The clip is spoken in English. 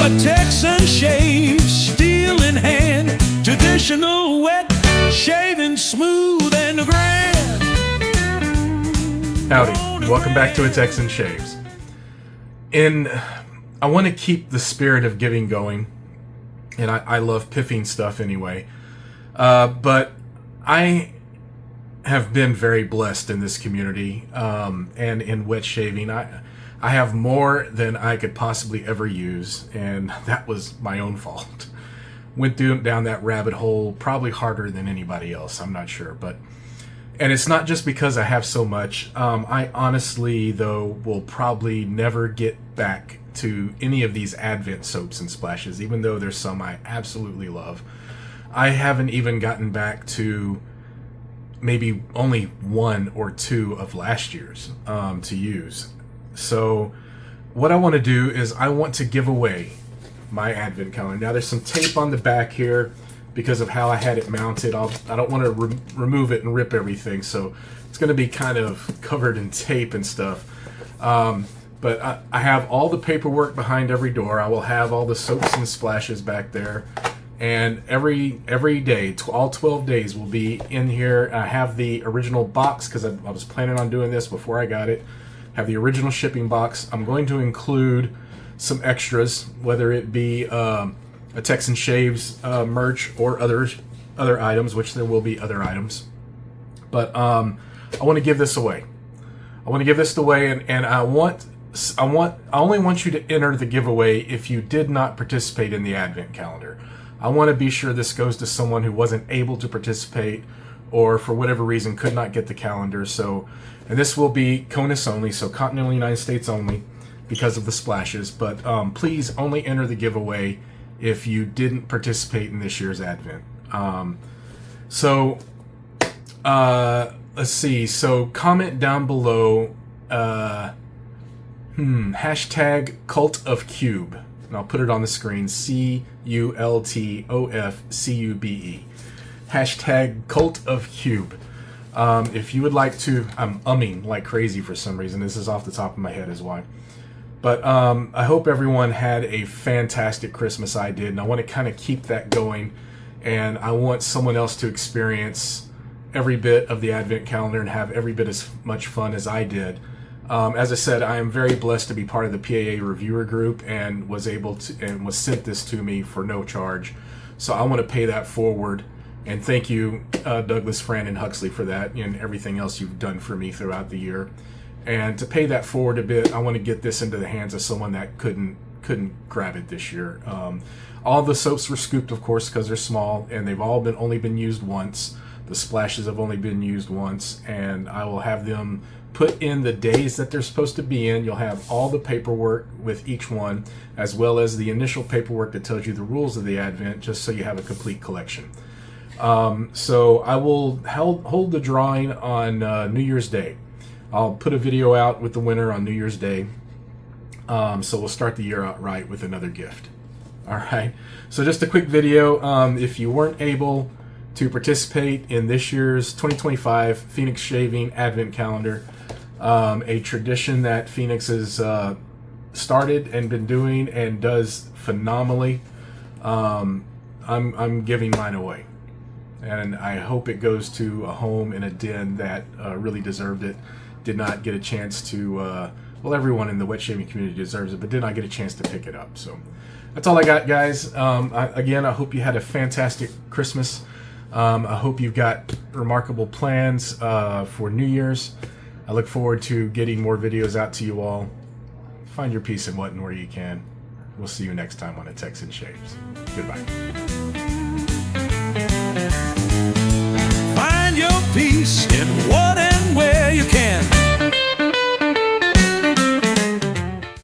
a Texan shave, steel in hand, traditional wet, shaving smooth and grand. Howdy, welcome back to A Texan Shaves. I want to keep the spirit of giving going, and I love piffing stuff anyway, but I have been very blessed in this community, and in wet shaving. I have more than I could possibly ever use, and that was my own fault. Went down that rabbit hole probably harder than anybody else, I'm not sure, and it's not just because I have so much. I honestly, though, will probably never get back to any of these Advent soaps and splashes, even though there's some I absolutely love. I haven't even gotten back to maybe only one or two of last year's to use. So what I want to do is I want to give away my Advent calendar. Now there's some tape on the back here because of how I had it mounted. I don't want to remove it and rip everything, so it's going to be kind of covered in tape and stuff. But I have all the paperwork behind every door. I will have all the soaps and splashes back there. And every day, all 12 days will be in here. I have the original box because I was planning on doing this before I got it. Have the original shipping box. I'm going to include some extras, whether it be a Texan Shaves merch or other items, which there will be other items. But I want to give this away. I want to give this away, and I only want you to enter the giveaway if you did not participate in the Advent calendar. I want to be sure this goes to someone who wasn't able to participate or for whatever reason could not get the calendar. So, and this will be CONUS only, so Continental United States only, because of the splashes. But please only enter the giveaway if you didn't participate in this year's Advent. Let's see. So comment down below. Hashtag Cult of Cube. And I'll put it on the screen. CULTOFCUBE. Hashtag Cult of Cube. If you would like to, I'm umming like crazy for some reason. This is off the top of my head is why. But I hope everyone had a fantastic Christmas. I did, and I want to kind of keep that going. And I want someone else to experience every bit of the Advent calendar and have every bit as much fun as I did. As I said, I am very blessed to be part of the PAA reviewer group and was sent this to me for no charge. So I want to pay that forward. And thank you, Douglas, Fran, and Huxley for that and everything else you've done for me throughout the year. And to pay that forward a bit, I want to get this into the hands of someone that couldn't grab it this year. All the soaps were scooped, of course, because they're small, and they've all only been used once. The splashes have only been used once, and I will have them put in the days that they're supposed to be in. You'll have all the paperwork with each one, as well as the initial paperwork that tells you the rules of the Advent, just so you have a complete collection. So I will hold the drawing on New Year's Day. I'll put a video out with the winner on New Year's Day. So we'll start the year out right with another gift. All right. So just a quick video. If you weren't able to participate in this year's 2025 Phoenix Shaving Advent Calendar, a tradition that Phoenix has started and been doing and does phenomenally, I'm giving mine away. And I hope it goes to a home in a den that really deserved it. Did not get a chance to, well, everyone in the wet shaving community deserves it, but did not get a chance to pick it up. So that's all I got, guys. Again, I hope you had a fantastic Christmas. I hope you've got remarkable plans for New Year's. I look forward to getting more videos out to you all. Find your peace in what and where you can. We'll see you next time on A Texan Shaves. Goodbye.